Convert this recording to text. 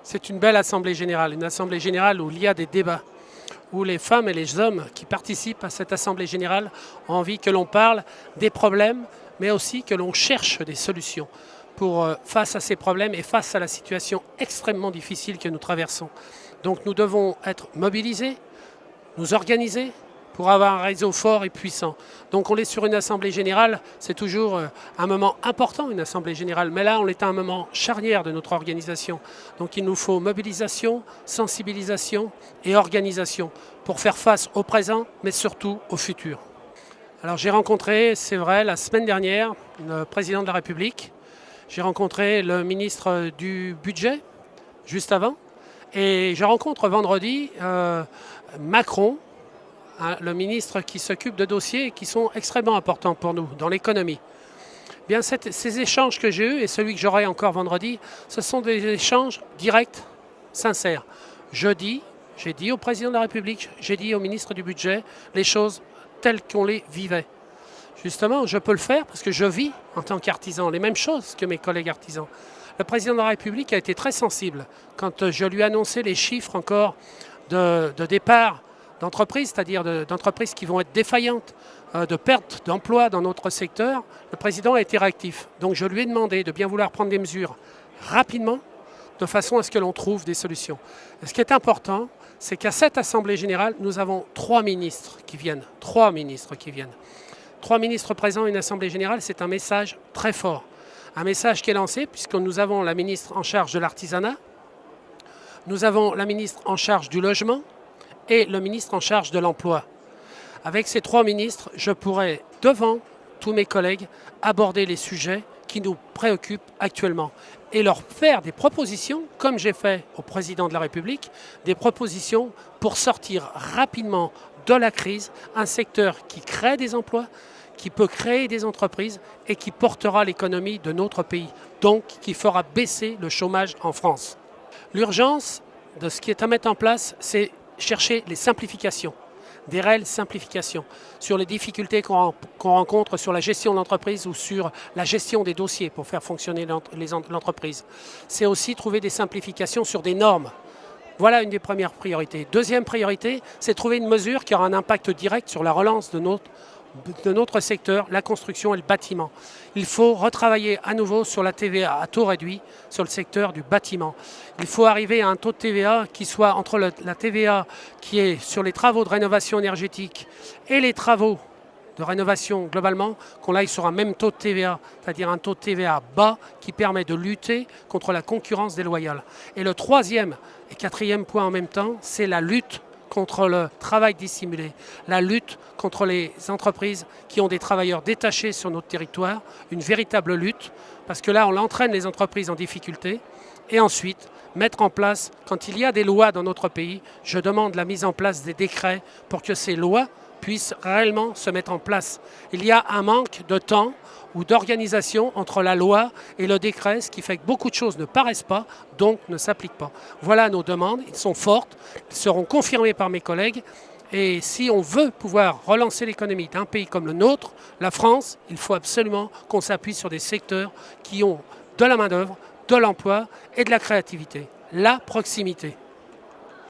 C'est une belle assemblée générale, une assemblée générale où il y a des débats, où les femmes et les hommes qui participent à cette assemblée générale ont envie que l'on parle des problèmes, mais aussi que l'on cherche des solutions pour face à ces problèmes et face à la situation extrêmement difficile que nous traversons. Donc nous devons être mobilisés, nous organiser pour avoir un réseau fort et puissant. Donc on est sur une assemblée générale, c'est toujours un moment important, une assemblée générale, mais là on est à un moment charnière de notre organisation. Donc il nous faut mobilisation, sensibilisation et organisation pour faire face au présent, mais surtout au futur. Alors j'ai rencontré, c'est vrai, la semaine dernière, le président de la République, j'ai rencontré le ministre du Budget, juste avant, et je rencontre vendredi Macron, le ministre qui s'occupe de dossiers qui sont extrêmement importants pour nous dans l'économie. Bien, ces échanges que j'ai eus et celui que j'aurai encore vendredi, ce sont des échanges directs, sincères. J'ai dit au président de la République, j'ai dit au ministre du Budget les choses telles qu'on les vivait. Justement, je peux le faire parce que je vis en tant qu'artisan les mêmes choses que mes collègues artisans. Le président de la République a été très sensible quand je lui ai annoncé les chiffres encore de départ d'entreprises, c'est-à-dire d'entreprises qui vont être défaillantes, de perte d'emplois dans notre secteur. Le président a été réactif. Donc je lui ai demandé de bien vouloir prendre des mesures rapidement, de façon à ce que l'on trouve des solutions. Et ce qui est important, c'est qu'à cette Assemblée générale, nous avons 3 ministres qui viennent. 3 ministres qui viennent. 3 ministres présents à une Assemblée générale, c'est un message très fort. Un message qui est lancé, puisque nous avons la ministre en charge de l'artisanat, nous avons la ministre en charge du logement, et le ministre en charge de l'emploi. Avec ces 3 ministres, je pourrai, devant tous mes collègues, aborder les sujets qui nous préoccupent actuellement et leur faire des propositions, comme j'ai fait au président de la République, des propositions pour sortir rapidement de la crise, un secteur qui crée des emplois, qui peut créer des entreprises et qui portera l'économie de notre pays, donc qui fera baisser le chômage en France. L'urgence de ce qui est à mettre en place, c'est chercher les simplifications, des réelles simplifications sur les difficultés qu'on rencontre sur la gestion de l'entreprise ou sur la gestion des dossiers pour faire fonctionner l'entreprise. C'est aussi trouver des simplifications sur des normes. Voilà une des premières priorités. Deuxième priorité, c'est trouver une mesure qui aura un impact direct sur la relance de notre secteur, la construction et le bâtiment. Il faut retravailler à nouveau sur la TVA à taux réduit sur le secteur du bâtiment. Il faut arriver à un taux de TVA qui soit entre la TVA qui est sur les travaux de rénovation énergétique et les travaux de rénovation globalement, qu'on aille sur un même taux de TVA, c'est-à-dire un taux de TVA bas qui permet de lutter contre la concurrence déloyale. Et le troisième et quatrième point en même temps, c'est la lutte contre le travail dissimulé, la lutte contre les entreprises qui ont des travailleurs détachés sur notre territoire, une véritable lutte, parce que là on entraîne les entreprises en difficulté, et ensuite mettre en place, quand il y a des lois dans notre pays, je demande la mise en place des décrets pour que ces lois puissent réellement se mettre en place. Il y a un manque de temps ou d'organisation entre la loi et le décret, ce qui fait que beaucoup de choses ne paraissent pas, donc ne s'appliquent pas. Voilà nos demandes, elles sont fortes, elles seront confirmées par mes collègues. Et si on veut pouvoir relancer l'économie d'un pays comme le nôtre, la France, il faut absolument qu'on s'appuie sur des secteurs qui ont de la main-d'œuvre, de l'emploi et de la créativité. La proximité.